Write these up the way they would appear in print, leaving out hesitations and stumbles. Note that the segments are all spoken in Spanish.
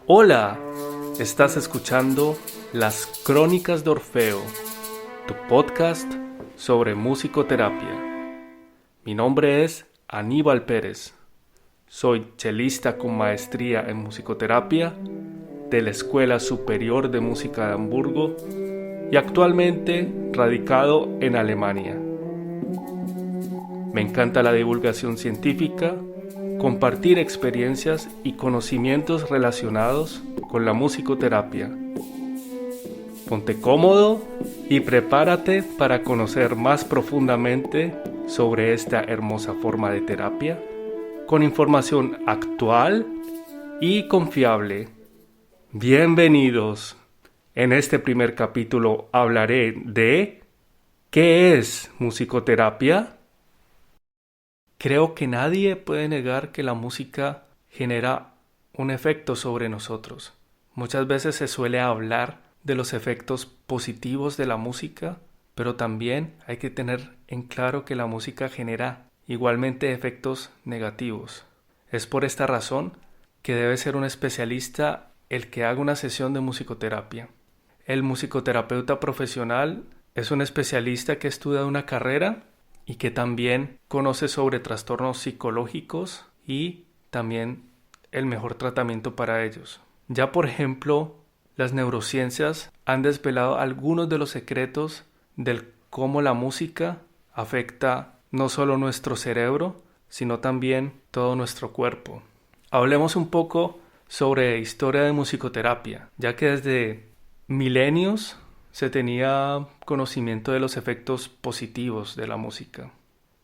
Hola, estás escuchando Las Crónicas de Orfeo, tu podcast sobre musicoterapia. Mi nombre es Aníbal Pérez. Soy chelista con maestría en musicoterapia de la Escuela Superior de Música de Hamburgo y actualmente radicado en Alemania. Me encanta la divulgación científica, compartir experiencias y conocimientos relacionados con la musicoterapia. Ponte cómodo y prepárate para conocer más profundamente sobre esta hermosa forma de terapia con información actual y confiable. Bienvenidos. En este primer capítulo hablaré de ¿qué es musicoterapia? Creo que nadie puede negar que la música genera un efecto sobre nosotros. Muchas veces se suele hablar de los efectos positivos de la música, pero también hay que tener en claro que la música genera igualmente efectos negativos. Es por esta razón que debe ser un especialista el que haga una sesión de musicoterapia. El musicoterapeuta profesional es un especialista que estudia una carrera y que también conoce sobre trastornos psicológicos y también el mejor tratamiento para ellos. Ya por ejemplo, las neurociencias han desvelado algunos de los secretos del cómo la música afecta no solo nuestro cerebro, sino también todo nuestro cuerpo. Hablemos un poco sobre historia de musicoterapia, ya que desde milenios se tenía conocimiento de los efectos positivos de la música.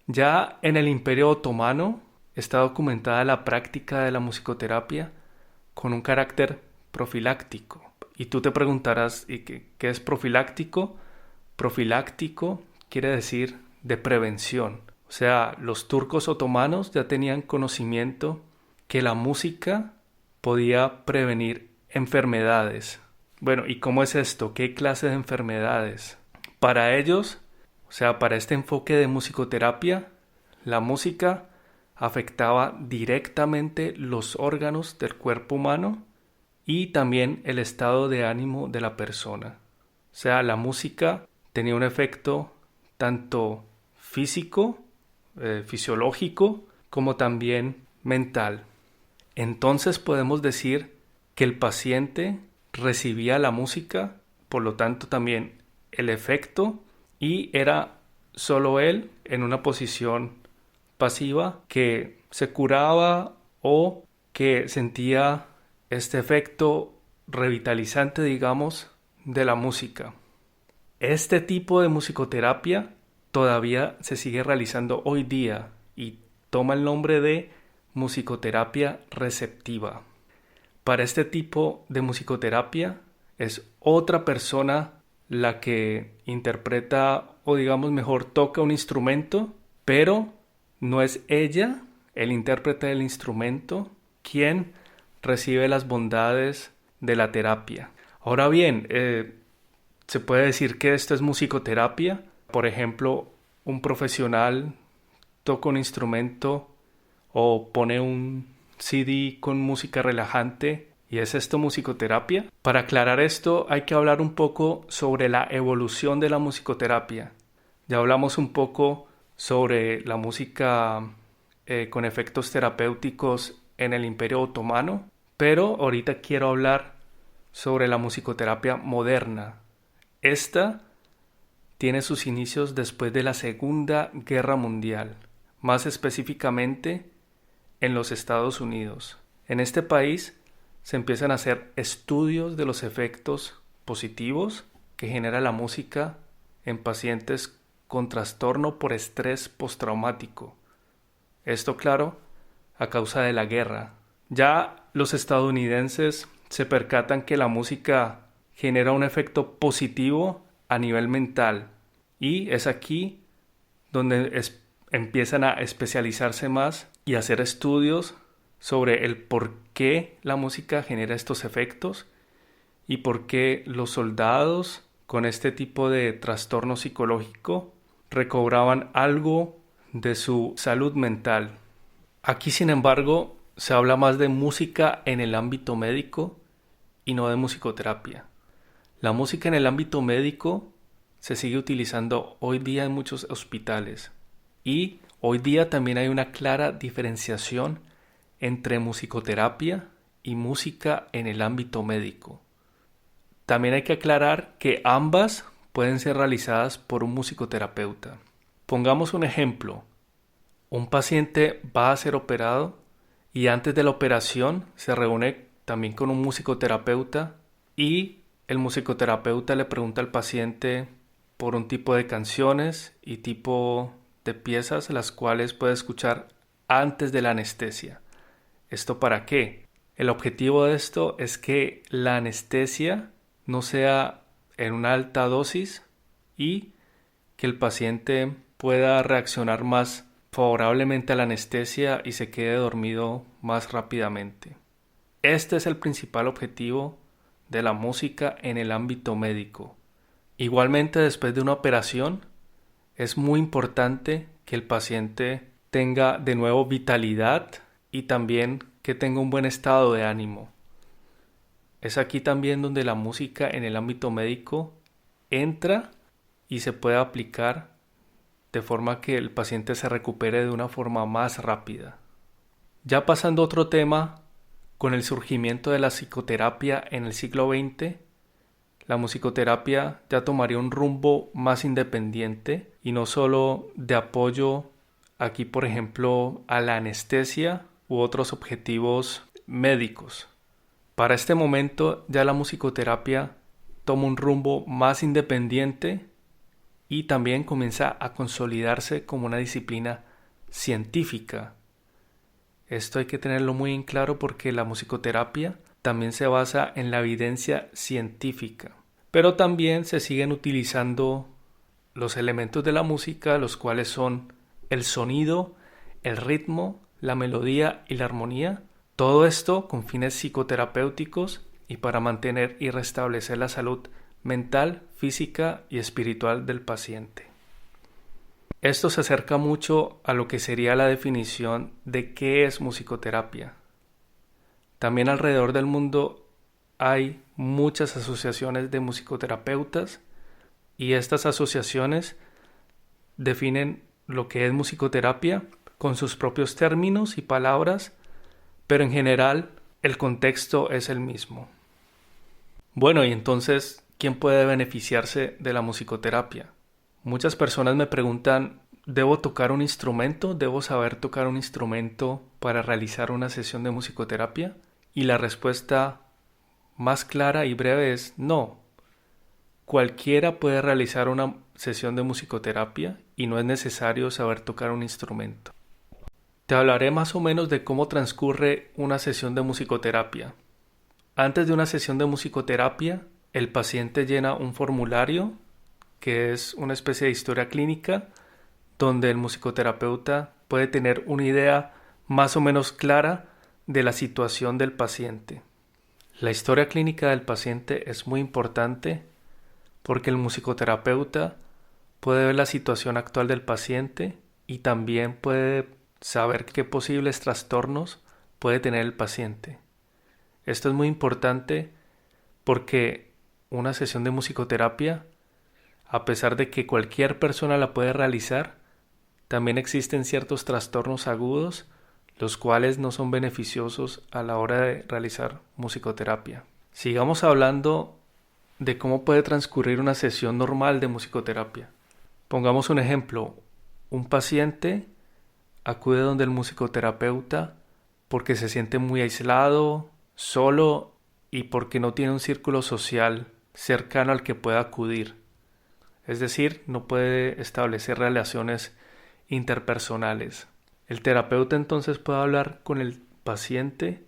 Ya en el Imperio Otomano está documentada la práctica de la musicoterapia con un carácter profiláctico. Y tú te preguntarás, ¿qué es profiláctico? Profiláctico quiere decir de prevención. O sea, los turcos otomanos ya tenían conocimiento que la música podía prevenir enfermedades. Bueno, ¿y cómo es esto? ¿Qué clase de enfermedades? Para ellos, o sea, para este enfoque de musicoterapia, la música afectaba directamente los órganos del cuerpo humano y también el estado de ánimo de la persona. O sea, la música tenía un efecto tanto físico, fisiológico, como también mental. Entonces podemos decir que el paciente recibía la música, por lo tanto también el efecto, y era solo él en una posición pasiva que se curaba o que sentía este efecto revitalizante, digamos, de la música. Este tipo de musicoterapia todavía se sigue realizando hoy día y toma el nombre de musicoterapia receptiva. Para este tipo de musicoterapia es otra persona la que interpreta o digamos mejor toca un instrumento, pero no es ella, el intérprete del instrumento, quien recibe las bondades de la terapia. Ahora bien, se puede decir que esto es musicoterapia. Por ejemplo, un profesional toca un instrumento o pone un CD con música relajante. ¿Y es esto musicoterapia? Para aclarar esto hay que hablar un poco sobre la evolución de la musicoterapia. Ya hablamos un poco sobre la música con efectos terapéuticos en el Imperio Otomano, pero ahorita quiero hablar sobre la musicoterapia moderna. Esta tiene sus inicios después de la Segunda Guerra Mundial, más específicamente en los Estados Unidos. En este país se empiezan a hacer estudios de los efectos positivos que genera la música en pacientes con trastorno por estrés postraumático. Esto, claro, a causa de la guerra. Ya los estadounidenses se percatan que la música genera un efecto positivo a nivel mental y es aquí donde empiezan a especializarse más y hacer estudios sobre el por qué la música genera estos efectos y por qué los soldados con este tipo de trastorno psicológico recobraban algo de su salud mental. Aquí, sin embargo, se habla más de música en el ámbito médico y no de musicoterapia. La música en el ámbito médico se sigue utilizando hoy día en muchos hospitales y hoy día también hay una clara diferenciación entre musicoterapia y música en el ámbito médico. También hay que aclarar que ambas pueden ser realizadas por un musicoterapeuta. Pongamos un ejemplo. Un paciente va a ser operado y antes de la operación se reúne también con un musicoterapeuta y el musicoterapeuta le pregunta al paciente por un tipo de canciones y tipo de piezas las cuales puede escuchar antes de la anestesia. ¿Esto para qué? El objetivo de esto es que la anestesia no sea en una alta dosis y que el paciente pueda reaccionar más favorablemente a la anestesia y se quede dormido más rápidamente. Este es el principal objetivo de la música en el ámbito médico. Igualmente, después de una operación, es muy importante que el paciente tenga de nuevo vitalidad y también que tenga un buen estado de ánimo. Es aquí también donde la música en el ámbito médico entra y se puede aplicar de forma que el paciente se recupere de una forma más rápida. Ya pasando a otro tema, con el surgimiento de la psicoterapia en el siglo XX, la musicoterapia ya tomaría un rumbo más independiente y no solo de apoyo aquí, por ejemplo, a la anestesia u otros objetivos médicos. Para este momento ya la musicoterapia toma un rumbo más independiente y también comienza a consolidarse como una disciplina científica. Esto hay que tenerlo muy en claro porque la musicoterapia también se basa en la evidencia científica, pero también se siguen utilizando los elementos de la música, los cuales son el sonido, el ritmo, la melodía y la armonía. Todo esto con fines psicoterapéuticos y para mantener y restablecer la salud mental, física y espiritual del paciente. Esto se acerca mucho a lo que sería la definición de qué es musicoterapia. También alrededor del mundo hay muchas asociaciones de musicoterapeutas y estas asociaciones definen lo que es musicoterapia con sus propios términos y palabras, pero en general el contexto es el mismo. Bueno, y entonces, ¿quién puede beneficiarse de la musicoterapia? Muchas personas me preguntan, ¿debo tocar un instrumento? ¿Debo saber tocar un instrumento para realizar una sesión de musicoterapia? Y la respuesta más clara y breve es no. Cualquiera puede realizar una sesión de musicoterapia y no es necesario saber tocar un instrumento. Te hablaré más o menos de cómo transcurre una sesión de musicoterapia. Antes de una sesión de musicoterapia, el paciente llena un formulario que es una especie de historia clínica donde el musicoterapeuta puede tener una idea más o menos clara de la situación del paciente. La historia clínica del paciente es muy importante porque el musicoterapeuta puede ver la situación actual del paciente y también puede saber qué posibles trastornos puede tener el paciente. Esto es muy importante porque una sesión de musicoterapia, a pesar de que cualquier persona la puede realizar, también existen ciertos trastornos agudos los cuales no son beneficiosos a la hora de realizar musicoterapia. Sigamos hablando de cómo puede transcurrir una sesión normal de musicoterapia. Pongamos un ejemplo. Un paciente acude donde el musicoterapeuta porque se siente muy aislado, solo y porque no tiene un círculo social cercano al que pueda acudir. Es decir, no puede establecer relaciones interpersonales. El terapeuta entonces puede hablar con el paciente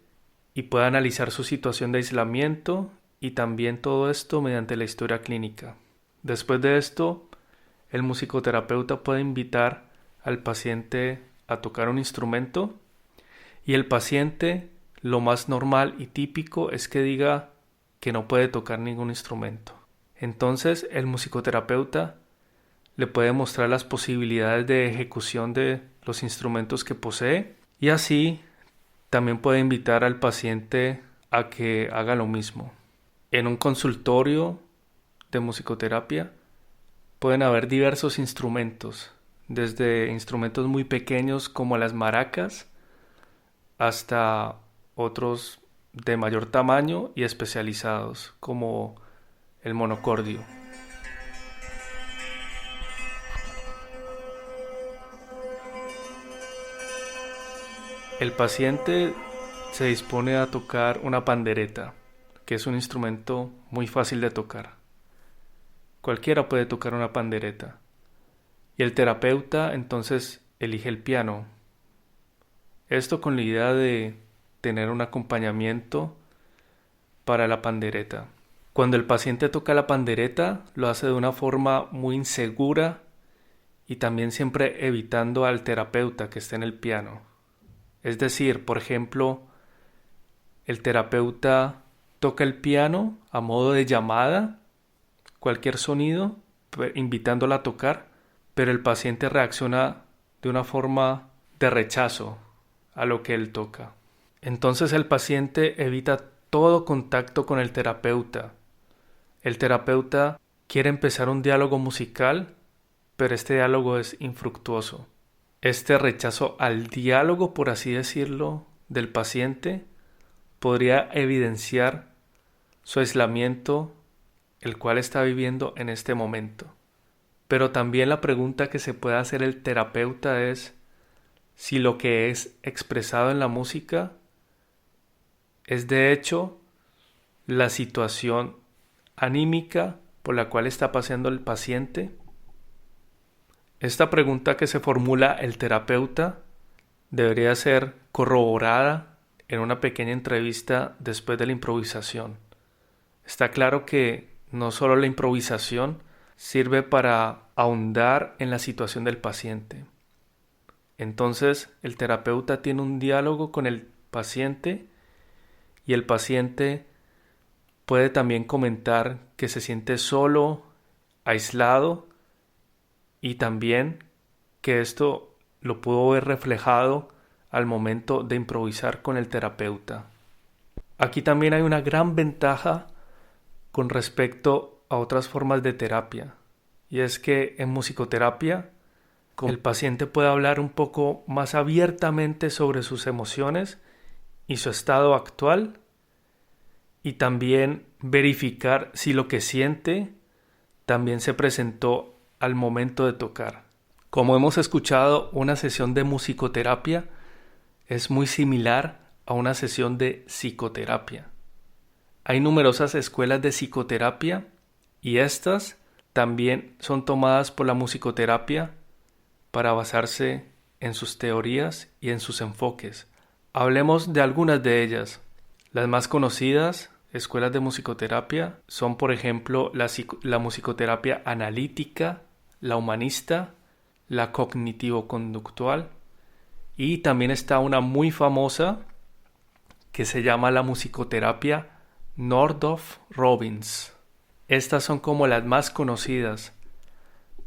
y puede analizar su situación de aislamiento y también todo esto mediante la historia clínica. Después de esto, el musicoterapeuta puede invitar al paciente a tocar un instrumento y el paciente, lo más normal y típico es que diga que no puede tocar ningún instrumento. Entonces el musicoterapeuta le puede mostrar las posibilidades de ejecución de los instrumentos que posee y así también puede invitar al paciente a que haga lo mismo. En un consultorio de musicoterapia pueden haber diversos instrumentos, desde instrumentos muy pequeños como las maracas hasta otros de mayor tamaño y especializados como el monocordio. El paciente se dispone a tocar una pandereta, que es un instrumento muy fácil de tocar. Cualquiera puede tocar una pandereta. Y el terapeuta entonces elige el piano. Esto con la idea de tener un acompañamiento para la pandereta. Cuando el paciente toca la pandereta, lo hace de una forma muy insegura y también siempre evitando al terapeuta que esté en el piano. Es decir, por ejemplo, el terapeuta toca el piano a modo de llamada, cualquier sonido, invitándola a tocar, pero el paciente reacciona de una forma de rechazo a lo que él toca. Entonces el paciente evita todo contacto con el terapeuta. El terapeuta quiere empezar un diálogo musical, pero este diálogo es infructuoso. Este rechazo al diálogo, por así decirlo, del paciente podría evidenciar su aislamiento, el cual está viviendo en este momento. Pero también la pregunta que se puede hacer el terapeuta es si lo que es expresado en la música es de hecho la situación anímica por la cual está pasando el paciente. Esta pregunta que se formula el terapeuta debería ser corroborada en una pequeña entrevista después de la improvisación. Está claro que no solo la improvisación sirve para ahondar en la situación del paciente. Entonces, el terapeuta tiene un diálogo con el paciente y el paciente puede también comentar que se siente solo, aislado y también que esto lo pudo ver reflejado al momento de improvisar con el terapeuta. Aquí también hay una gran ventaja con respecto a otras formas de terapia, y es que en musicoterapia el paciente puede hablar un poco más abiertamente sobre sus emociones y su estado actual, y también verificar si lo que siente también se presentó al momento de tocar. Como hemos escuchado, una sesión de musicoterapia es muy similar a una sesión de psicoterapia. Hay numerosas escuelas de psicoterapia y estas también son tomadas por la musicoterapia para basarse en sus teorías y en sus enfoques. Hablemos de algunas de ellas. Las más conocidas escuelas de musicoterapia son, por ejemplo, la musicoterapia analítica, la humanista, la cognitivo-conductual, y también está una muy famosa que se llama la musicoterapia Nordhoff-Robbins. Estas son como las más conocidas.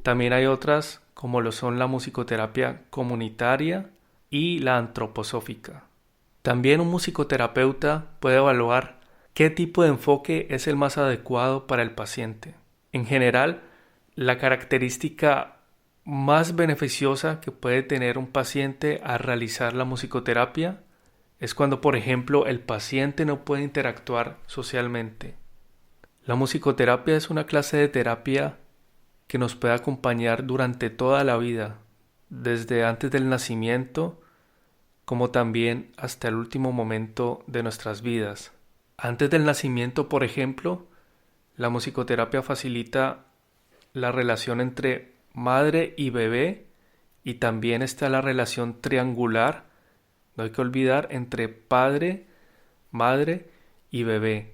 También hay otras como lo son la musicoterapia comunitaria y la antroposófica. También un musicoterapeuta puede evaluar qué tipo de enfoque es el más adecuado para el paciente. En general, la característica más beneficiosa que puede tener un paciente al realizar la musicoterapia es cuando, por ejemplo, el paciente no puede interactuar socialmente. La musicoterapia es una clase de terapia que nos puede acompañar durante toda la vida, desde antes del nacimiento, como también hasta el último momento de nuestras vidas. Antes del nacimiento, por ejemplo, la musicoterapia facilita la relación entre madre y bebé, y también está la relación triangular, no hay que olvidar, entre padre, madre y bebé.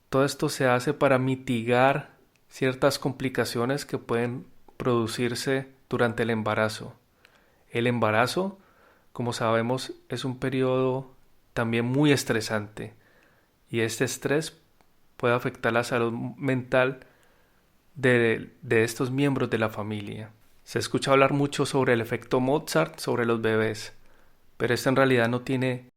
Todo esto se hace para mitigar ciertas complicaciones que pueden producirse durante el embarazo. El embarazo, como sabemos, es un periodo también muy estresante, y este estrés puede afectar la salud mental de estos miembros de la familia. Se escucha hablar mucho sobre el efecto Mozart sobre los bebés, pero esto en realidad no tiene